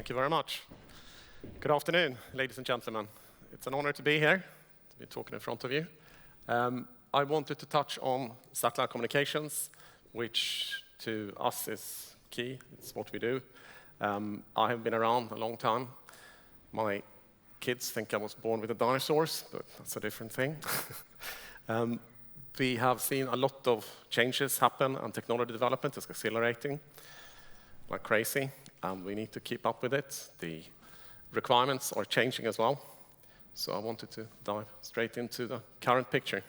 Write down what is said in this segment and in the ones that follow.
Thank you very much. Good afternoon, ladies and gentlemen. It's an honor to be here, to be talking in front of you. I wanted to touch on satellite communications, which to us is key. It's what we do. I have been around a long time. My kids think I was born with the dinosaurs, but that's a different thing. We have seen a lot of changes happen, and technology development is accelerating like crazy, and we need to keep up with it. The requirements are changing as well. So I wanted to dive straight into the current picture.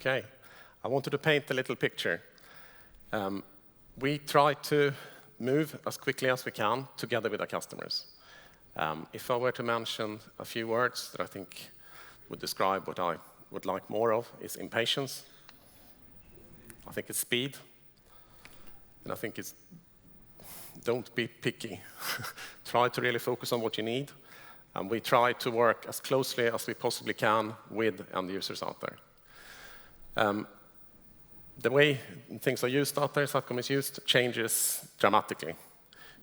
Okay, I wanted to paint a little picture. We try to move as quickly as we can together with our customers. If I were to mention a few words that I think would describe what I would like more of, is impatience. I think it's speed. And I think it's don't be picky. Try to really focus on what you need. And we try to work as closely as we possibly can with end users out there. The way things are used out there, satcom is used, changes dramatically.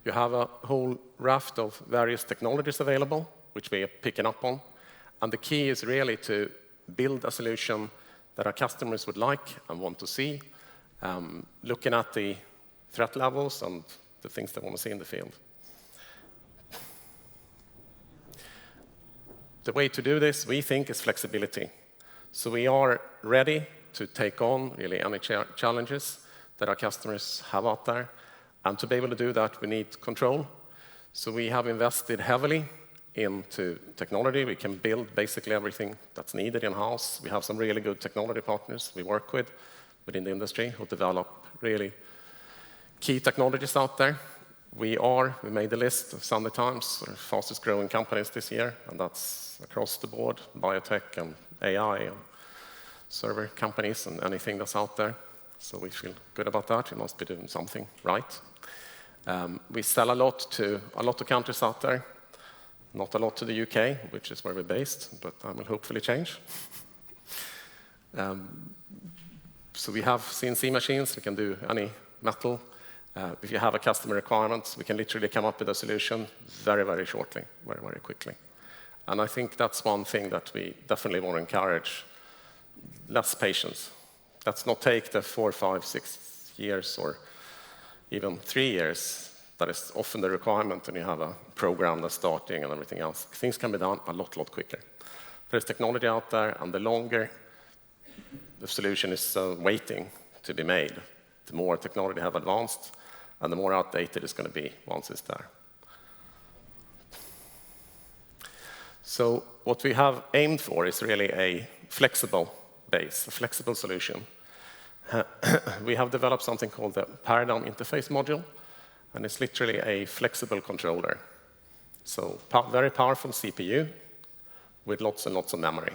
You have a whole raft of various technologies available, which we are picking up on. And the key is really to build a solution that our customers would like and want to see, looking at the threat levels and the things they want to see in the field. The way to do this, we think, is flexibility. So we are ready to take on really any challenges that our customers have out there. And to be able to do that, we need control. So we have invested heavily into technology. We can build basically everything that's needed in-house. We have some really good technology partners we work with within the industry who develop really key technologies out there. We made the list of Sandberg Times, fastest growing companies this year, and that's across the board, biotech and AI and server companies and anything that's out there. So we feel good about that. We must be doing something right. We sell a lot of countries out there, not a lot to the UK, which is where we're based, but that will hopefully change. So we have CNC machines. We can do any metal. If you have a customer requirement, we can literally come up with a solution very, very shortly, very, very quickly. And I think that's one thing that we definitely want to encourage. Less patience. Let's not take the 4, 5, 6 years or even 3 years. That is often the requirement when you have a program that's starting and everything else. Things can be done a lot quicker. There's technology out there, and the longer the solution is waiting to be made, the more technology have advanced, and the more outdated it's going to be once it's there. So what we have aimed for is really a flexible base, a flexible solution. We have developed something called the Paradigm Interface Module, and it's literally a flexible controller. So very powerful CPU with lots and lots of memory.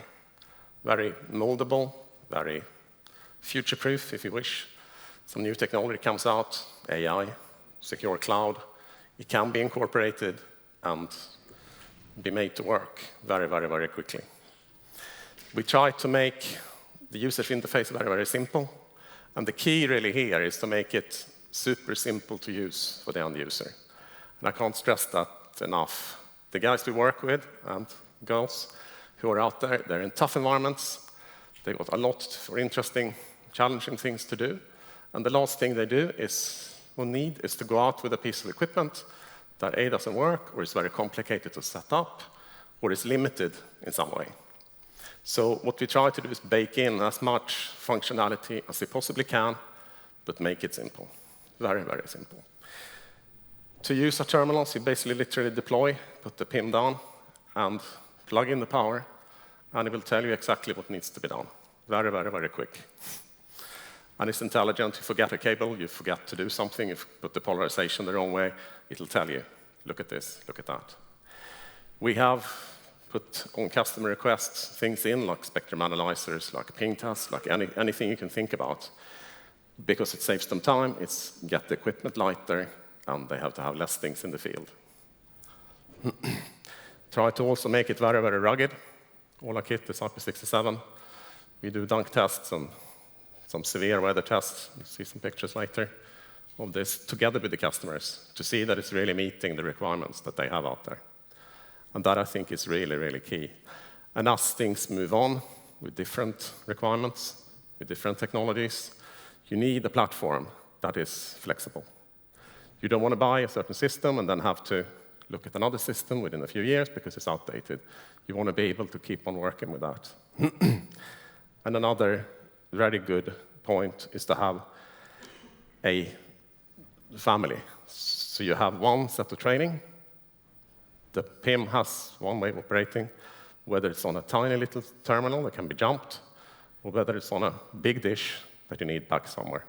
Very moldable, very future-proof, if you wish. Some new technology comes out, AI, secure cloud, it can be incorporated and be made to work very, very, very quickly. We try to make the user interface very, very simple. And the key really here is to make it super simple to use for the end user. And I can't stress that enough. The guys we work with, and girls who are out there, they're in tough environments. They've got a lot of interesting, challenging things to do. And the last thing they do is, or need, is to go out with a piece of equipment that A, doesn't work, or is very complicated to set up, or is limited in some way. So what we try to do is bake in as much functionality as we possibly can, but make it simple. Very, very simple. To use our terminals, you basically literally deploy, put the pin down, and plug in the power, and it will tell you exactly what needs to be done. Very, very, very quick. And it's intelligent. You forget a cable, you forget to do something, you put the polarization the wrong way, it'll tell you, look at this, look at that. We have put on customer requests things in, like spectrum analyzers, like ping tests, like anything you can think about. Because it saves them time, it's get the equipment lighter, and they have to have less things in the field. Try to also make it very, very rugged. All our kit is IP67. We do dunk tests and some severe weather tests. You'll see some pictures later of this together with the customers to see that it's really meeting the requirements that they have out there. And that, I think, is really, really key. And as things move on with different requirements, with different technologies, you need a platform that is flexible. You don't want to buy a certain system and then have to look at another system within a few years because it's outdated. You want to be able to keep on working with that. And another very good point is to have a family. So you have one set of training. The PIM has one way of operating, whether it's on a tiny little terminal that can be jumped, or whether it's on a big dish that you need back somewhere.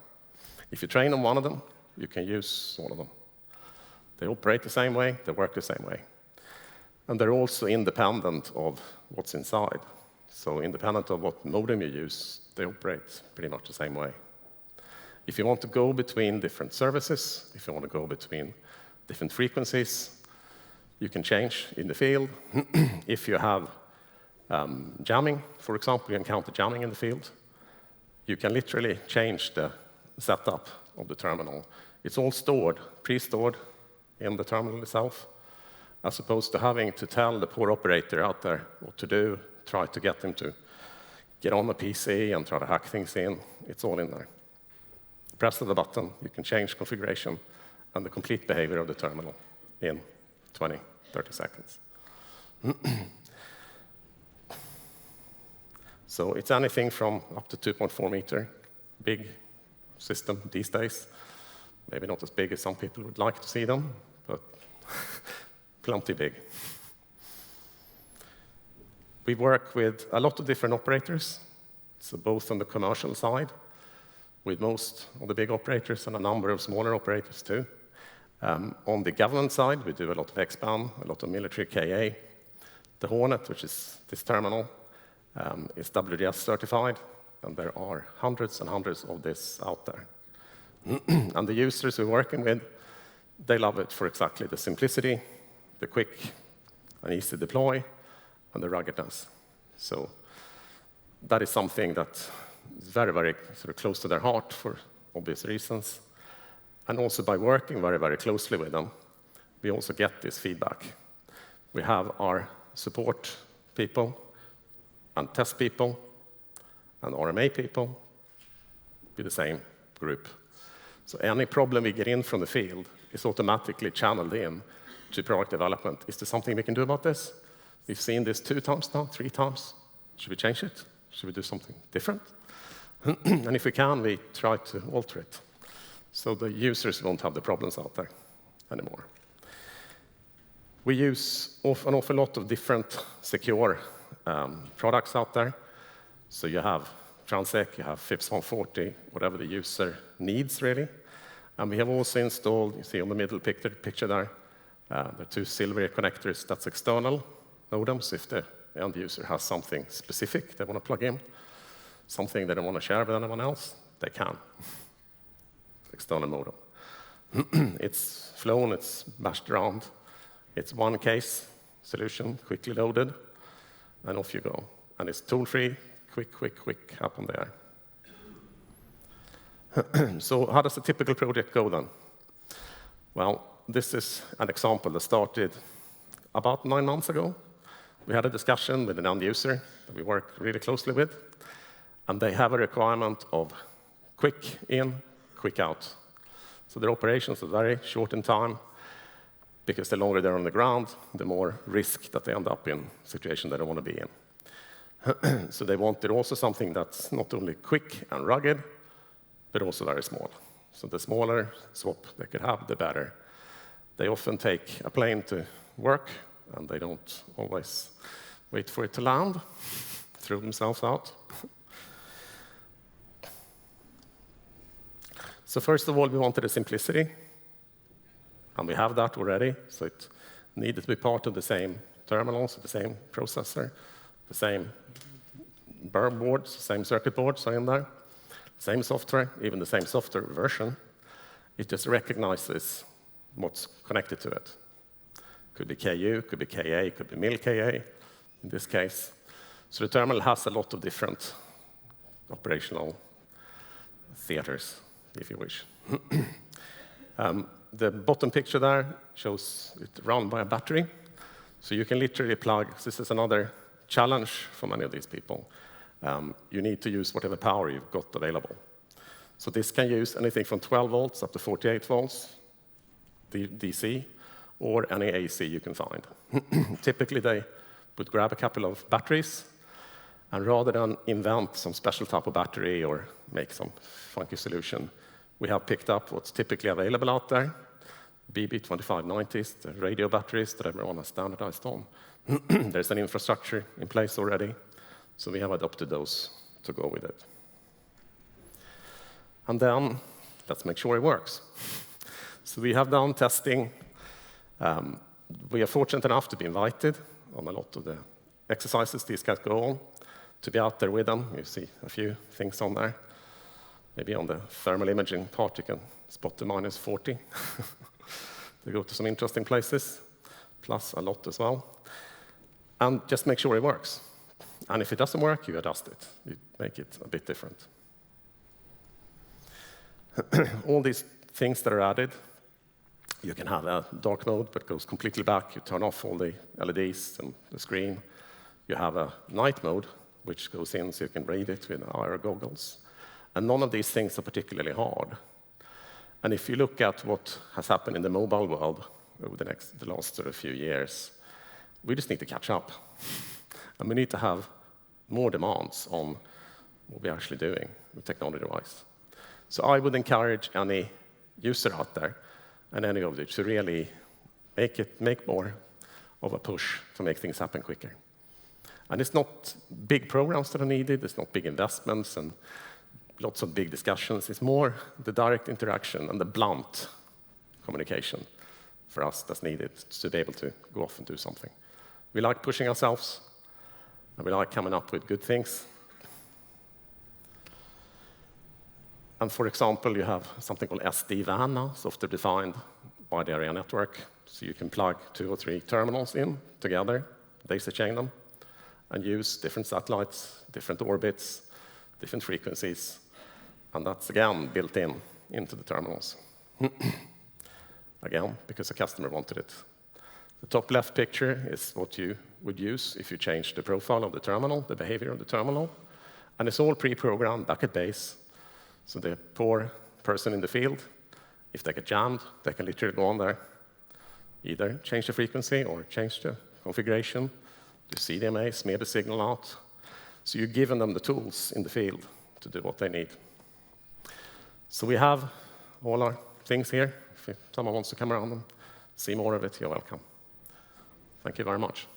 If you train on one of them, you can use all of them. They operate the same way, they work the same way. And they're also independent of what's inside. So independent of what modem you use, they operate pretty much the same way. If you want to go between different services, if you want to go between different frequencies, you can change in the field. If you have jamming, for example, you encounter jamming in the field, you can literally change the setup of the terminal. It's all stored, pre-stored in the terminal itself, as opposed to having to tell the poor operator out there what to do, try to get them to get on the PC and try to hack things in. It's all in there. Press the button, you can change configuration and the complete behavior of the terminal in 20, 30 seconds. So it's anything from up to 2.4 meter, big system these days. Maybe not as big as some people would like to see them, but plenty big. We work with a lot of different operators, so both on the commercial side, with most of the big operators and a number of smaller operators too. On the government side, we do a lot of X-band, a lot of military KA. The Hornet, which is this terminal, is WDS certified, and there are hundreds and hundreds of this out there. And the users we're working with, they love it for exactly the simplicity, the quick and easy deploy, and the ruggedness. So that is something that is very, very sort of close to their heart for obvious reasons. And also by working very, very closely with them, we also get this feedback. We have our support people and test people and RMA people be the same group. So any problem we get in from the field is automatically channeled in to product development. Is there something we can do about this? We've seen this 2 times now, 3 times. Should we change it? Should we do something different? And if we can, we try to alter it. So the users won't have the problems out there anymore. We use an awful lot of different secure products out there. So you have Transec, you have FIPS 140, whatever the user needs, really. And we have also installed, you see on the middle picture there, the 2 silver connectors, that's external modems. If the end user has something specific they want to plug in, something they don't want to share with anyone else, they can. External modem. It's flown, it's bashed around. It's one case solution, quickly loaded, and off you go. And it's tool-free, quick, up on there. So how does a typical project go then? Well, this is an example that started about 9 months ago. We had a discussion with an end user that we work really closely with, and they have a requirement of quick in, quick out. So their operations are very short in time, because the longer they're on the ground, the more risk that they end up in a situation they don't want to be in. So they wanted also something that's not only quick and rugged, but also very small. So the smaller swap they could have, the better. They often take a plane to work, and they don't always wait for it to land, throw themselves out. So first of all, we wanted a simplicity, and we have that already. So it needed to be part of the same terminals, the same processor, the same boards, same circuit boards are in there, same software, even the same software version. It just recognizes what's connected to it. Could be KU, could be KA, could be mil KA in this case. So the terminal has a lot of different operational theaters, if you wish. The bottom picture there shows it run by a battery. So you can literally plug, this is another challenge for many of these people. You need to use whatever power you've got available. So this can use anything from 12 volts up to 48 volts, DC, or any AC you can find. Typically, they would grab a couple of batteries, and rather than invent some special type of battery or make some funky solution, we have picked up what's typically available out there, BB2590s, the radio batteries that everyone has standardized on. There's an infrastructure in place already, so we have adopted those to go with it. And then, let's make sure it works. So we have done testing. We are fortunate enough to be invited on a lot of the exercises these guys go on, to be out there with them. You see a few things on there. Maybe on the thermal imaging part, you can spot the -40. They go to some interesting places, plus a lot as well. And just make sure it works. And if it doesn't work, you adjust it. You make it a bit different. All these things that are added, you can have a dark mode that goes completely back. You turn off all the LEDs and the screen. You have a night mode, which goes in so you can read it with IR goggles. And none of these things are particularly hard. And if you look at what has happened in the mobile world over the last sort of few years, we just need to catch up. And we need to have more demands on what we're actually doing technology-wise. So I would encourage any user out there and any of you to really make more of a push to make things happen quicker. And it's not big programs that are needed, it's not big investments and lots of big discussions. It's more the direct interaction and the blunt communication for us that's needed to be able to go off and do something. We like pushing ourselves, and we like coming up with good things. And for example, you have something called SD-WAN now, software-defined wide area network. So you can plug 2 or 3 terminals in together, daisy chain them, and use different satellites, different orbits, different frequencies. And that's, again, built into the terminals. Again, because the customer wanted it. The top left picture is what you would use if you change the profile of the terminal, the behavior of the terminal. And it's all pre-programmed back at base. So the poor person in the field, if they get jammed, they can literally go on there, either change the frequency or change the configuration, do CDMA, smear the signal out. So you're giving them the tools in the field to do what they need. So we have all our things here. If someone wants to come around and see more of it, you're welcome. Thank you very much.